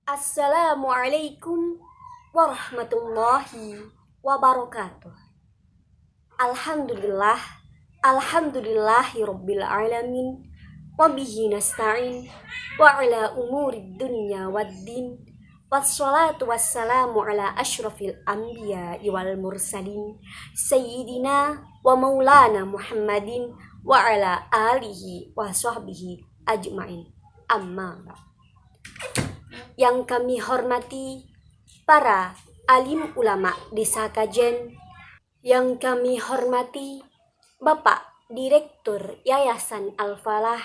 Assalamualaikum warahmatullahi wabarakatuh. Alhamdulillah, alhamdulillahirabbil alamin, wa bihi nasta'in wa ala umuri dunya waddin. Wassalatu wassalamu ala asyrafil anbiya wal mursalin sayyidina wa maulana Muhammadin wa ala alihi wa sahbihi ajmain. Amma ba'd. Yang kami hormati para alim ulama Desa Kajen, yang kami hormati Bapak Direktur Yayasan Al-Falah,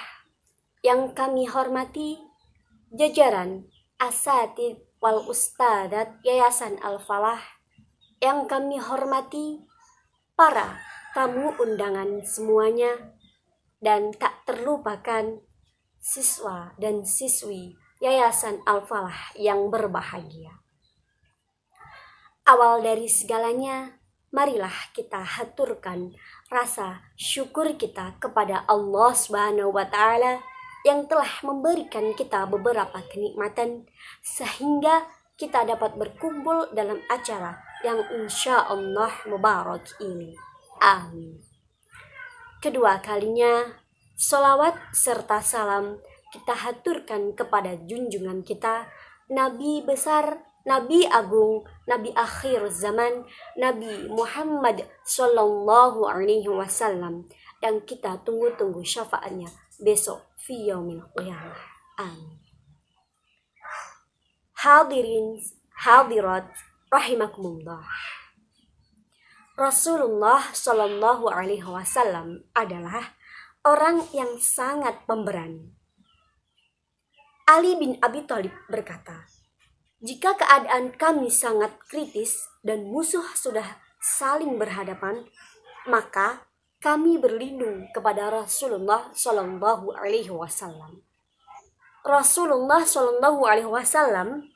yang kami hormati jajaran asatid wal ustadat Yayasan Al-Falah, yang kami hormati para tamu undangan semuanya, dan tak terlupakan siswa dan siswi Yayasan Al-Falah yang berbahagia. Awal dari segalanya, marilah kita haturkan rasa syukur kita kepada Allah Subhanahu wa Ta'ala yang telah memberikan kita beberapa kenikmatan sehingga kita dapat berkumpul dalam acara yang insya Allah mubarak ini. Amin. Kedua kalinya, sholawat serta salam kita haturkan kepada junjungan kita, Nabi besar, Nabi agung, Nabi akhir zaman, Nabi Muhammad Sallallahu Alaihi Wasallam, yang kita tunggu-tunggu syafaatnya besok fi yaumil qiyamah. Amin. Hadirin hadirat rahimakumullah. Rasulullah Sallallahu Alaihi Wasallam adalah orang yang sangat pemberani. Ali bin Abi Thalib berkata, "Jika keadaan kami sangat kritis dan musuh sudah saling berhadapan, maka kami berlindung kepada Rasulullah Shallallahu Alaihi Wasallam." Rasulullah Shallallahu Alaihi Wasallam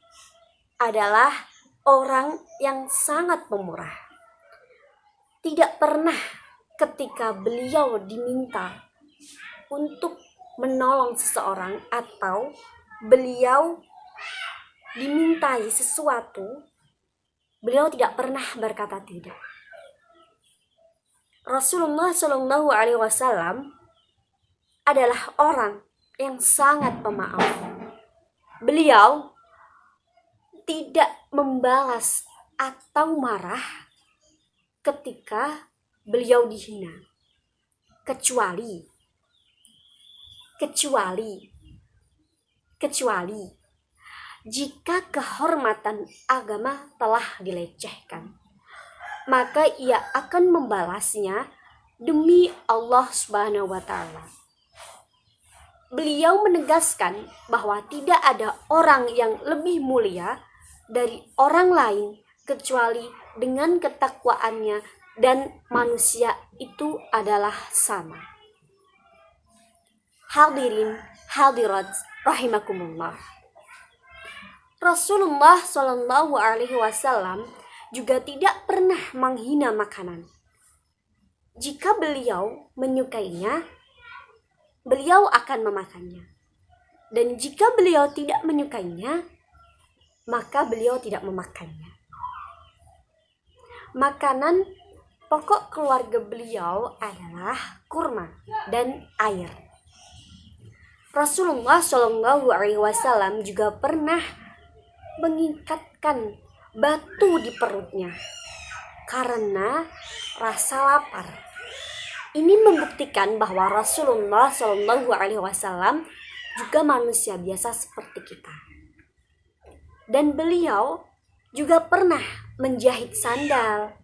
adalah orang yang sangat pemurah. Tidak pernah ketika beliau diminta untuk menolong seseorang atau beliau dimintai sesuatu, beliau tidak pernah berkata tidak. Rasulullah Shallallahu Alaihi Wasallam adalah orang yang sangat pemaaf. Beliau tidak membalas atau marah ketika beliau dihina, kecuali jika kehormatan agama telah dilecehkan, maka ia akan membalasnya demi Allah Subhanahu wa Ta'ala. Beliau menegaskan bahwa tidak ada orang yang lebih mulia dari orang lain kecuali dengan ketakwaannya, dan manusia itu adalah sama. Hadirin hadirat rahimakumullah. Rasulullah Shallallahu Alaihi Wasallam juga tidak pernah menghina makanan. Jika beliau menyukainya, beliau akan memakannya. Dan jika beliau tidak menyukainya, maka beliau tidak memakannya. Makanan pokok keluarga beliau adalah kurma dan air. Rasulullah Shallallahu Alaihi Wasallam juga pernah mengikatkan batu di perutnya karena rasa lapar. Ini membuktikan bahwa Rasulullah Shallallahu Alaihi Wasallam juga manusia biasa seperti kita. Dan beliau juga pernah menjahit sandal,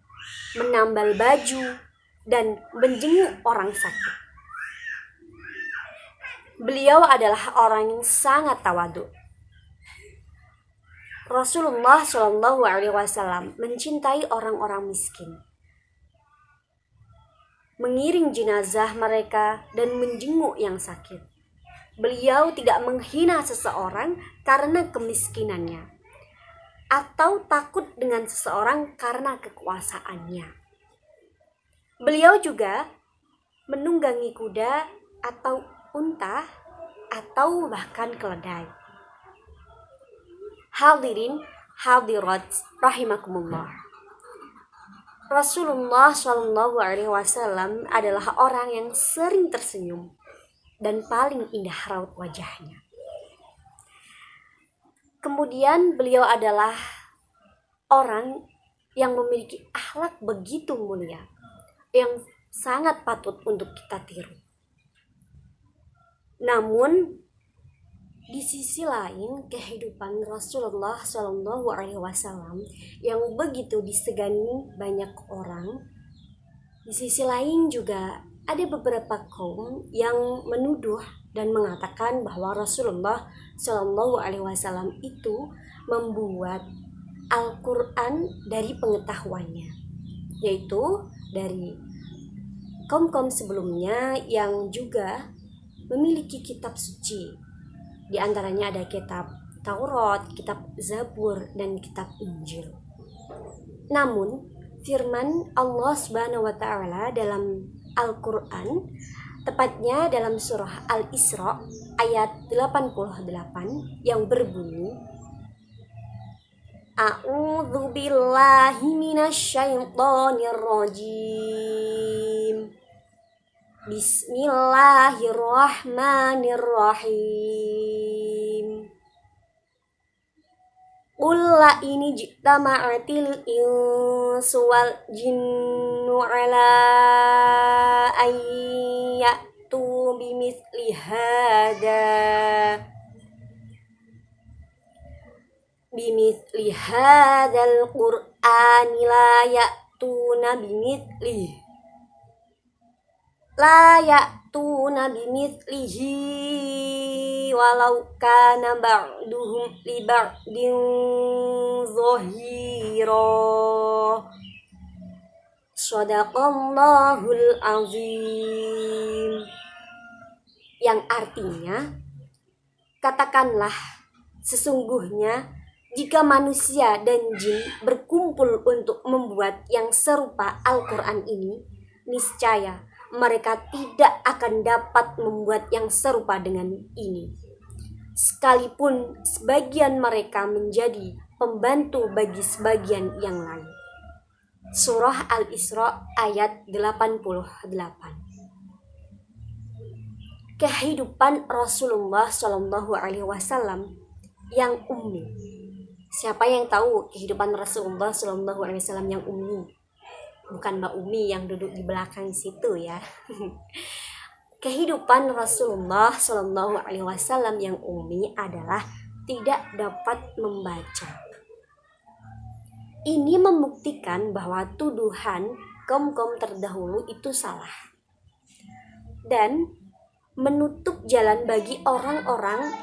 menambal baju, dan menjenguk orang sakit. Beliau adalah orang yang sangat tawadu. Rasulullah Shallallahu Alaihi Wasallam mencintai orang-orang miskin, mengiring jenazah mereka dan menjenguk yang sakit. Beliau tidak menghina seseorang karena kemiskinannya atau takut dengan seseorang karena kekuasaannya. Beliau juga menunggangi kuda atau unta atau bahkan keledai. Hadirin hadirat rahimakumullah. Rasulullah Shallallahu Alaihi Wasallam adalah orang yang sering tersenyum dan paling indah raut wajahnya. Kemudian beliau adalah orang yang memiliki akhlak begitu mulia, yang sangat patut untuk kita tiru. Namun di sisi lain, kehidupan Rasulullah Shallallahu Alaihi Wasallam yang begitu disegani banyak orang, di sisi lain juga ada beberapa kaum yang menuduh dan mengatakan bahwa Rasulullah Shallallahu Alaihi Wasallam itu membuat Al-Quran dari pengetahuannya, yaitu dari kaum-kaum sebelumnya yang juga memiliki kitab suci. Di antaranya ada kitab Taurat, kitab Zabur, dan kitab Injil. Namun, firman Allah Subhanahu wa taala dalam Al-Qur'an, tepatnya dalam surah Al-Isra ayat 88 yang berbunyi, A'udzu billahi minasyaitonir rajim. Bismillahirrahmanirrahim. Qul la in jitama'atil insu wal jinnu ala an ya'tu bimithli hadzal qur'ani la ya'tuna bimithlihi walau kana ba'duhum li ba'din zahira. Shadaqallahul azim. Yang artinya, katakanlah, sesungguhnya jika manusia dan jin berkumpul untuk membuat yang serupa Al-Quran ini, niscaya mereka tidak akan dapat membuat yang serupa dengan ini, sekalipun sebagian mereka menjadi pembantu bagi sebagian yang lain. Surah Al-Isra ayat 88. Kehidupan Rasulullah Shallallahu Alaihi Wasallam yang ummi. Siapa yang tahu kehidupan Rasulullah Shallallahu Alaihi Wasallam yang ummi? Bukan Mbak Umi yang duduk di belakang situ ya. Kehidupan Rasulullah Shallallahu Alaihi Wasallam yang ummi adalah tidak dapat membaca. Ini membuktikan bahwa tuduhan kaum-kaum terdahulu itu salah dan menutup jalan bagi orang-orang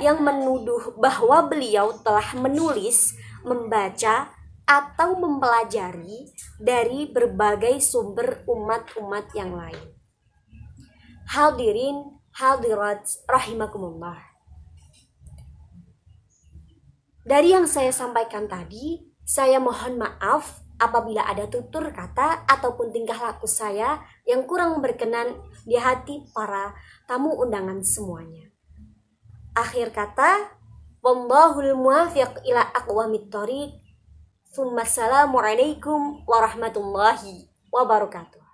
yang menuduh bahwa beliau telah menulis, membaca, atau mempelajari dari berbagai sumber umat-umat yang lain. Hadirin hadirat rahimakumullah. Dari yang saya sampaikan tadi, saya mohon maaf apabila ada tutur kata ataupun tingkah laku saya yang kurang berkenan di hati para tamu undangan semuanya. Akhir kata, wallahul muwaffiq ila aqwamit thoriq. Assalamualaikum warahmatullahi wabarakatuh.